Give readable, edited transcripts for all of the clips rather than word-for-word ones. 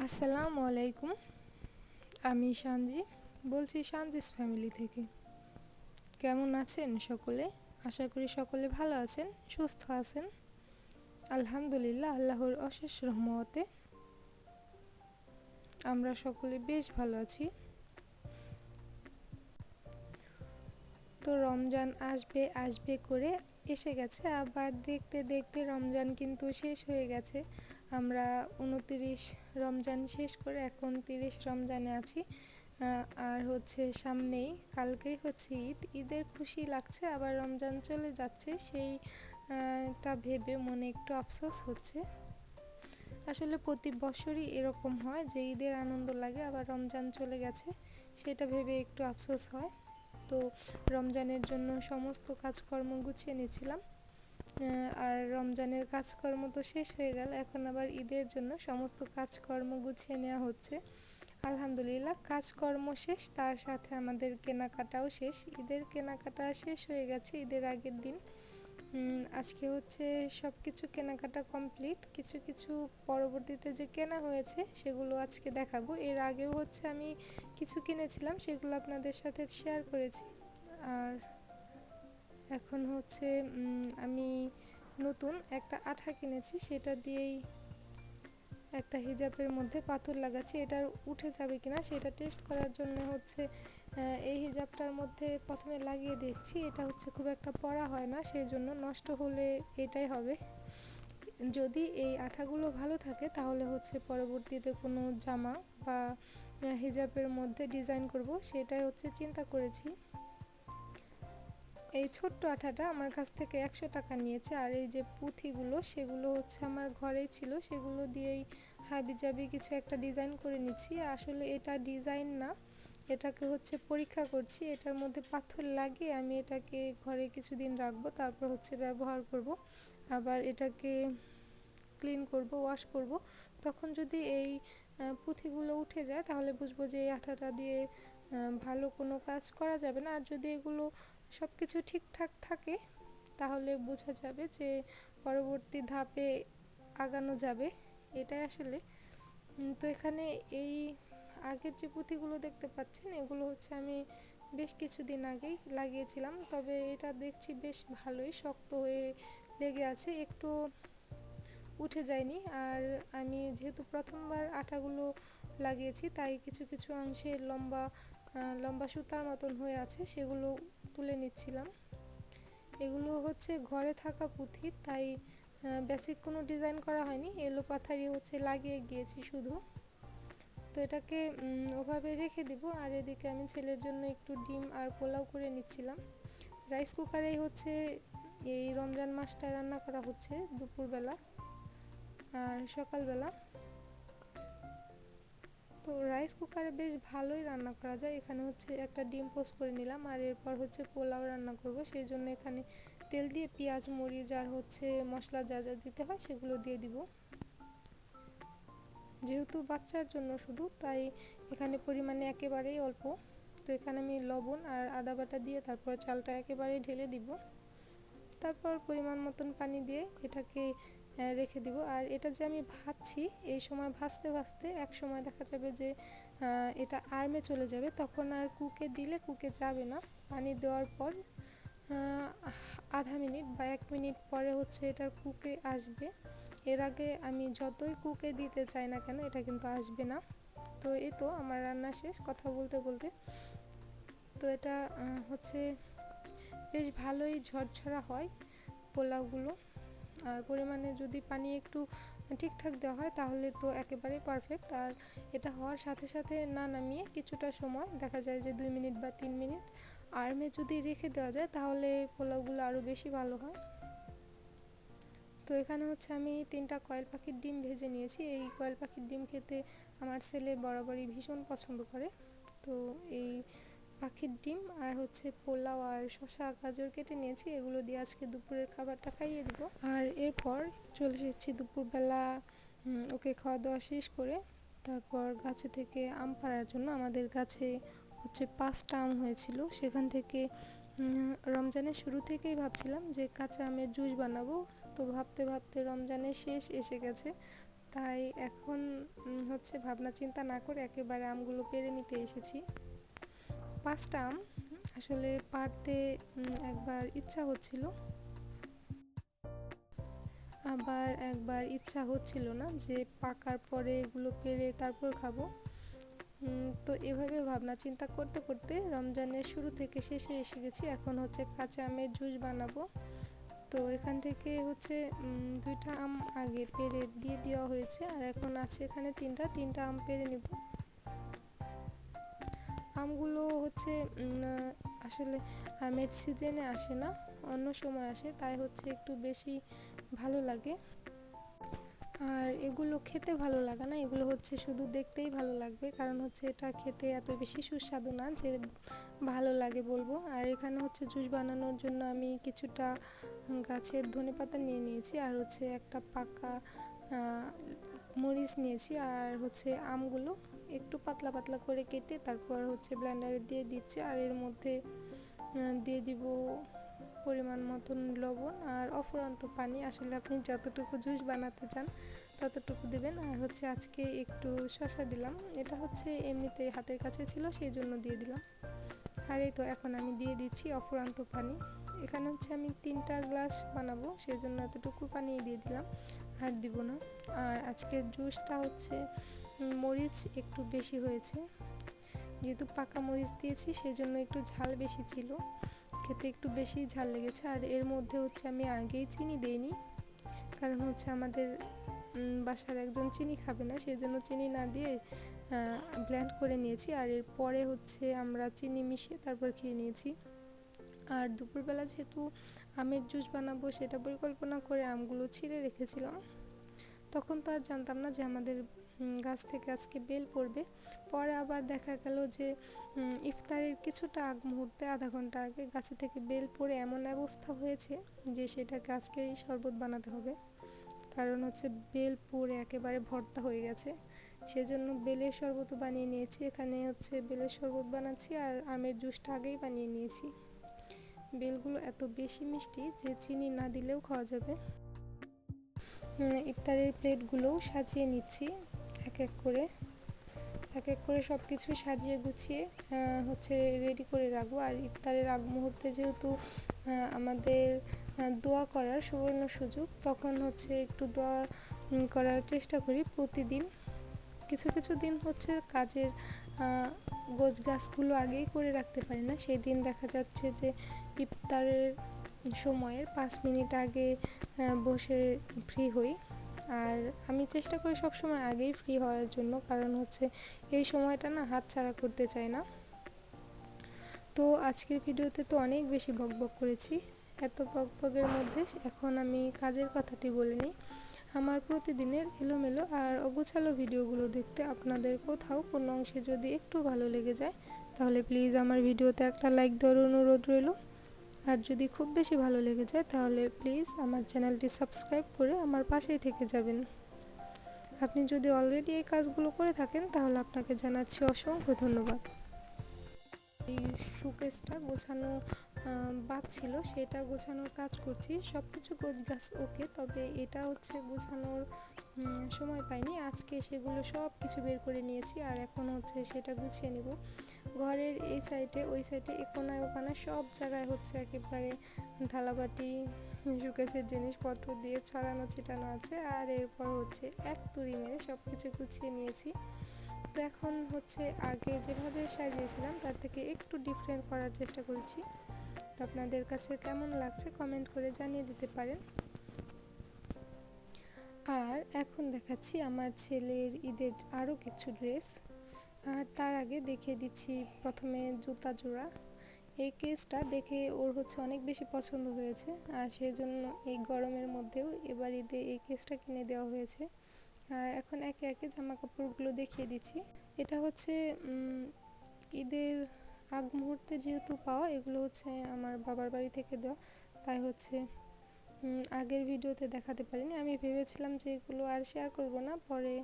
আসসালামু আলাইকুম। আমি সানজি বলছি সানজিস ফ্যামিলি থেকে। কেমন আছেন সকলে? আশা করি সকলে ভালো আছেন, সুস্থ আছেন। আলহামদুলিল্লাহ, আল্লাহর অশেষ রহমতে আমরা সকলে বেশ ভালো আছি। তো রমজান আসবে আসবে করে এসে গেছে, আবার দেখতে দেখতে রমজান কিন্তু শেষ হয়ে গেছে। আমরা 29 রমজান শেষ করে এখন 30 রমজানে আছি। আর সামনেই কালকেই ঈদের খুশি লাগছে, আবার রমজান চলে যাচ্ছে সেইটা ভেবে মনে একটু আফসোস হচ্ছে। আসলে প্রতি বছরই এরকম হয় যে ঈদের আনন্দ লাগে, আবার রমজান চলে গেছে সেটা ভেবে একটু আফসোস হয়। তো রমজানের জন্য সমস্ত কাজকর্ম গুছিয়ে নিয়েছিলাম, আর রমজানের কাজকর্ম তো শেষ হয়ে গেল, এখন আবার ঈদের জন্য সমস্ত কাজকর্ম গুছিয়ে নেওয়া হচ্ছে। আলহামদুলিল্লাহ, কাজকর্ম শেষ, তার সাথে আমাদের কেনাকাটাও শেষ। ঈদের কেনাকাটা শেষ হয়ে গেছে ঈদের আগের দিন। আজকে সব কিছু কেনাকাটা কমপ্লিট। কিছু কিছু পরবর্তীতে যে কেনা হয়েছে সেগুলো আজকে দেখাবো। এর আগেও আমি কিছু কিনেছিলাম, সেগুলো আপনাদের সাথে শেয়ার করেছি। আর এখন আমি নতুন একটা আঠা কিনেছি, সেটা দিয়েই একটা হিজাবের মধ্যে পাথর লাগাচ্ছি। এটা উঠে যাবে কিনা সেটা টেস্ট করার জন্য এই হিজাবটার মধ্যে প্রথমে লাগিয়ে দেখছি। এটা খুব একটা পরা হয় না, সেই জন্য নষ্ট হলে এটাই হবে। যদি এই আঠাগুলো ভালো থাকে তাহলে পরবর্তীতে কোনো জামা বা হিজাবের মধ্যে ডিজাইন করব, সেটাই চিন্তা করেছি। এই ছোট্ট আঠাটা আমার কাছ থেকে 100 টাকা নিয়েছে, আর এই যে পুঁথিগুলো সেগুলো আমার ঘরেই ছিল, সেগুলো দিয়েই হাবিজাবি কিছু একটা ডিজাইন করে নিচ্ছি। আসলে এটা ডিজাইন না, এটাকে পরীক্ষা করছি। এটার মধ্যে পাথর লাগিয়ে আমি এটাকে ঘরে কিছুদিন রাখবো, তারপর ব্যবহার করব, আবার এটাকে ক্লিন করব, ওয়াশ করব। তখন যদি এই পুঁথিগুলো উঠে যায় তাহলে বুঝবো যে এই আঠাটা দিয়ে ভালো কোনো কাজ করা যাবে না। আর যদি এগুলো সব কিছু ঠিকঠাক থাকে তাহলে বোঝা যাবে যে পরবর্তী ধাপে আগানো যাবে। এটাই আসলে। তো এখানে এই আগের যে পুঁথিগুলো দেখতে পাচ্ছেন, এগুলো আমি বেশ কিছুদিন আগেই লাগিয়েছিলাম, তবে এটা দেখছি বেশ ভালোই শক্ত হয়ে লেগে আছে, একটু উঠে যায়নি। আর আমি যেহেতু প্রথমবার আঠাগুলো লাগিয়েছি, তাই কিছু কিছু অংশে লম্বা লম্বা সুতার মতন হয়ে আছে, সেগুলো তুলে নিচ্ছিলাম। এগুলো ঘরে থাকা পুঁথি, তাই বেসিক কোনো ডিজাইন করা হয়নি, এলো পাথারি লাগিয়ে গিয়েছি শুধু। তো এটাকে ওভাবে রেখে দিব। আর এদিকে আমি ছেলের জন্য একটু ডিম আর পোলাও করে নিচ্ছিলাম। রাইস কুকারেই এই রমজান মাসটা রান্না করা হচ্ছে দুপুরবেলা আর সকালবেলা। তো রাইস কুকারে বেশ ভালোই রান্না করা যায়। এখানে একটা ডিম পোস্ট করে নিলাম, আর এরপর পোলাও রান্না করব, সেই জন্য এখানে তেল দিয়ে পেঁয়াজ মরিচ আর মশলা যা যা দিতে হয় সেগুলো দিয়ে দিব। যেহেতু বাচ্চার জন্য শুধু, তাই এখানে পরিমাণে একেবারেই অল্প। তো এখানে আমি লবণ আর আদা বাটা দিয়ে তারপর চালটা একেবারেই ঢেলে দিব, তারপর পরিমাণ মতন পানি দিয়ে এটাকে রেখে দিব। আর এটা যে আমি ভাজছি, এই সময় ভাজতে ভাজতে এক সময় দেখা যাবে যে এটা আর্মে চলে যাবে, তখন আর কুকে দিলে কুকে যাবে না। পানি দেওয়ার পর আধা মিনিট বা 1 মিনিট পরে এটার কুকে আসবে। এর আগে আমি যতই কুকে দিতে চাই না কেন, এটা কিন্তু আসবে না। তো এই তো আমার রান্না শেষ কথা বলতে বলতে। তো এটা বেশ ভালোই ঝরঝরা হয় পোলাওগুলো, আর পরিমাণে যদি পানি একটু ঠিকঠাক দেওয়া হয় তাহলে তো একেবারেই পারফেক্ট। আর এটা হওয়ার সাথে সাথে না নামিয়ে কিছুটা সময়, দেখা যায় যে 2 মিনিট বা 3 মিনিট আর্মে যদি রেখে দেওয়া যায় তাহলে পোলাওগুলো আরও বেশি ভালো হয়। তো এখানে আমি 3টা কয়েল পাখির ডিম ভেজে নিয়েছি। এই কয়েল পাখির ডিম খেতে আমার ছেলে বরাবরই ভীষণ পছন্দ করে। তো এই পাখির ডিম আর পোলাও আর শসা গাজর কেটে নিয়েছি, এগুলো দিয়ে আজকে দুপুরের খাবারটা খাইয়ে দিব। আর এরপর চলে এসেছি দুপুরবেলা ওকে খাওয়া দাওয়া শেষ করে, তারপর গাছে থেকে আম পাড়ার জন্য। আমাদের গাছে 5টা আম হয়েছিল, সেখান থেকে রমজানের শুরু থেকেই ভাবছিলাম যে কাঁচা আমের জুস বানাবো। তো ভাবতে ভাবতে রমজানের শেষ এসে গেছে, তাই এখন হচ্ছে ভাবনা চিন্তা না করে একেবারে আমগুলো পেড়ে নিতে এসেছি। 5টা আম আসলে পাড়তে একবার ইচ্ছা হচ্ছিল, আবার একবার ইচ্ছা হচ্ছিল না, যে পাকার পরে এগুলো পেড়ে তারপর খাবো। তো এভাবে ভাবনা চিন্তা করতে করতে রমজানের শুরু থেকে শেষে এসে গেছি। এখন হচ্ছে কাঁচা আমের জুস বানাবো। তো এখান থেকে হচ্ছে 2টা আম আগে পেড়ে দিয়ে দেওয়া হয়েছে, আর এখন আছে এখানে 3টা আম পেড়ে নিব। আমগুলো হচ্ছে আসলে আমের সিজনে আসে না, অন্য সময় আসে, তাই হচ্ছে একটু বেশি ভালো লাগে। আর এগুলো খেতে ভালো লাগে না, এগুলো হচ্ছে শুধু দেখতেই ভালো লাগবে, কারণ হচ্ছে এটা খেতে এত বেশি সুস্বাদু না যে ভালো লাগে বলবো। আর এখানে হচ্ছে জুস বানানোর জন্য আমি কিছুটা গাছের ধনেপাতা নিয়ে নিয়েছি, আর হচ্ছে একটা পাকা মরিচ নিয়েছি, আর হচ্ছে আমগুলো একটু পাতলা পাতলা করে কেটে তারপর হচ্ছে ব্লেন্ডারে দিয়ে দিচ্ছি। আর এর মধ্যে দিয়ে দিব পরিমাণ মতন লবণ আর অফুরন্ত পানি। আসলে আপনি যতটুকু জুস বানাতে চান ততটুকু দেবেন। আর হচ্ছে আজকে একটু শসা দিলাম, এটা হচ্ছে এমনিতেই হাতের কাছে ছিল সেই জন্য দিয়ে দিলাম। আর এই তো এখন আমি দিয়ে দিচ্ছি অফুরন্ত পানি। এখানে হচ্ছে আমি 3টা গ্লাস বানাবো, সেই জন্য এতটুকু পানি দিয়ে দিলাম, আর দিব না। আর আজকের জুসটা হচ্ছে মরিচ একটু বেশি হয়েছে, যেহেতু পাকা মরিচ দিয়েছি সেই জন্য একটু ঝাল বেশি ছিল, খেতে একটু বেশি ঝাল লেগেছে। আর এর মধ্যে হচ্ছে আমি আগেই চিনি দেইনি, কারণ হচ্ছে আমাদের বাসার একজন চিনি খাবে না, সেই জন্য চিনি না দিয়ে ব্লেন্ড করে নিয়েছি। আর এরপরে হচ্ছে আমরা চিনি মিশিয়ে তারপর খেয়ে নিয়েছি। আর দুপুরবেলা যেহেতু আমের জুস বানাবো সেটা পরিকল্পনা করে আমগুলো ছিঁড়ে রেখেছিলাম, তখন তো আর জানতাম না যে আমাদের গাছ থেকে আজকে বেল পড়বে। পরে আবার দেখা গেল যে ইফতারের কিছুটা আগ মুহূর্তে আধা ঘন্টা আগে গাছে থেকে বেল পড়ে এমন অবস্থা হয়েছে যে সেটাকে আজকেই শরবত বানাতে হবে, কারণ হচ্ছে বেল পড়ে একেবারে ভর্তা হয়ে গেছে। সেজন্য বেলের শরবতও বানিয়ে নিয়েছি। এখানে হচ্ছে বেলের শরবত বানাচ্ছি আর আমের জুসটা আগেই বানিয়ে নিয়েছি। বেলগুলো এত বেশি মিষ্টি যে চিনি না দিলেও খাওয়া যাবে। ইফতারের প্লেটগুলোও সাজিয়ে নিচ্ছি এক এক করে সব কিছু সাজিয়ে গুছিয়ে হচ্ছে রেডি করে রাখবো। আর ইফতারের আগ মুহূর্তে যেহেতু আমাদের দোয়া করার সুবর্ণ সুযোগ, তখন হচ্ছে একটু দোয়া করার চেষ্টা করি প্রতিদিন। কিছু কিছু দিন হচ্ছে কাজের গোছ গাছগুলো আগেই করে রাখতে পারি না, সেই দিন দেখা যাচ্ছে যে ইফতারের সময়ের 5 মিনিট আগে বসে ফ্রি হই। আর আমি চেষ্টা করি সবসময় আগেই ফ্রি হওয়ার জন্য, কারণ হচ্ছে এই সময়টা না হাতছাড়া করতে চাই না। তো আজকের ভিডিওতে তো অনেক বেশি বকবক করেছি, এত বকবকের মধ্যে এখন আমি কাজের কথাটি বলে নিই। আমার প্রতিদিনের এলোমেলো আর অগোছালো ভিডিওগুলো দেখতে আপনাদের কোথাও কোনো অংশে যদি একটু ভালো লেগে যায় তাহলে প্লিজ আমার ভিডিওতে একটা লাইক দেওয়ার অনুরোধ রইল। আর যদি খুব বেশি ভালো লেগে যায় তাহলে প্লিজ আমার চ্যানেলটি সাবস্ক্রাইব করে আমার পাশেই থেকে যাবেন। আপনি যদি অলরেডি এই কাজগুলো করে থাকেন তাহলে আপনাকে জানাচ্ছি অসংখ্য ধন্যবাদ। এই শোকেসটা গোছানো বাদ ছিল, সেটা গোছানোর কাজ করছি। সব কিছু গোছগাছ ওকে, তবে এটা হচ্ছে গোছানোর সময় পাইনি। আজকে সেগুলো সব কিছু বের করে নিয়েছি, আর এখন হচ্ছে সেটা গুছিয়ে নিব। ঘরের এই সাইডে ওই সাইডে কোনায় ওখানে সব জায়গায় হচ্ছে একেবারে থালাবাটি শোকেসের জিনিসপত্র দিয়ে ছড়ানো ছিটানো আছে। আর এরপর হচ্ছে এক তুড়ি মেরে সব কিছু গুছিয়ে নিয়েছি। তো এখন হচ্ছে আগে যেভাবে সাজিয়েছিলাম তার থেকে একটু ডিফারেন্ট করার চেষ্টা করেছি। তো আপনাদের কাছে কেমন লাগছে কমেন্ট করে জানিয়ে দিতে পারেন। আর এখন দেখাচ্ছি আমার ছেলের ঈদের আরও কিছু ড্রেস। আর তার আগে দেখিয়ে দিচ্ছি প্রথমে জুতা জোড়া। এই কেসটা দেখে ওর হচ্ছে অনেক বেশি পছন্দ হয়েছে, আর সেই জন্য এই গরমের মধ্যেও এবার ঈদে এই কেসটা কিনে দেওয়া হয়েছে। আর এখন একে একে জামা কাপড়গুলো দেখিয়ে দিচ্ছি। এটা হচ্ছে ঈদের আগ মুহূর্তে যেহেতু পাওয়া, এগুলো হচ্ছে আমার বাবার বাড়ি থেকে দেওয়া, তাই হচ্ছে আগের ভিডিওতে দেখাতে পারিনি। আমি ভেবেছিলাম যে এগুলো আর শেয়ার করব না, পরে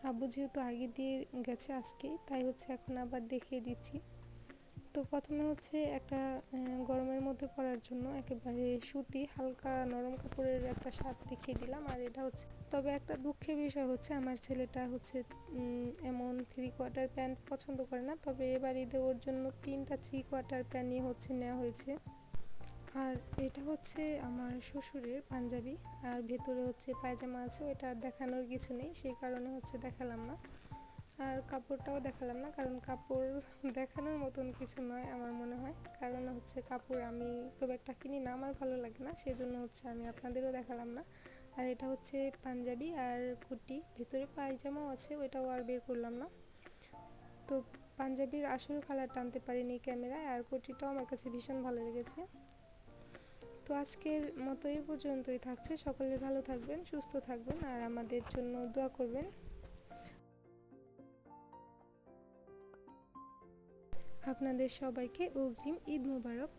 আব্বু যেহেতু আগে দিয়ে গেছে আজকেই, তাই হচ্ছে এখন আবার দেখিয়ে দিচ্ছি। তো প্রথমে হচ্ছে একটা গরমের মধ্যে পরার জন্য একেবারে সুতি হালকা নরম কাপড়ের একটা শার্ট দেখিয়ে দিলাম। আর এটা হচ্ছে, তবে একটা দুঃখের বিষয় হচ্ছে আমার ছেলেটা হচ্ছে এমন 3/4 প্যান্ট পছন্দ করে না। তবে এবার ঈদে ওর জন্য 3টা 3/4 প্যান্টই হচ্ছে নেওয়া হয়েছে। আর এটা হচ্ছে আমার শ্বশুরের পাঞ্জাবি, আর ভেতরে হচ্ছে পায়জামা আছে, ওইটা আর দেখানোর কিছু নেই, সেই কারণে হচ্ছে দেখালাম না। আর কাপড়টাও দেখালাম না, কারণ কাপড় দেখানোর মতন কিছু নয় আমার মনে হয়। কারণ হচ্ছে কাপড় আমি খুব একটা কিনি না, আমার ভালো লাগে না, সেই জন্য হচ্ছে আমি আপনাদেরও দেখালাম না। আর এটা হচ্ছে পাঞ্জাবি আর কুর্তি, ভেতরে পায়জামাও আছে, ওইটাও আর বের করলাম না। তো পাঞ্জাবির আসল কালারটা আনতে পারিনি ক্যামেরায়, আর কুর্তিটাও আমার কাছে ভীষণ ভালো লেগেছে। তো আজকের মতো এই পর্যন্তই থাকছে। সকলে ভালো থাকবেন, সুস্থ থাকবেন, আর আমাদের জন্য দোয়া করবেন। আপনাদের সবাইকে অগ্রিম ঈদ মোবারক।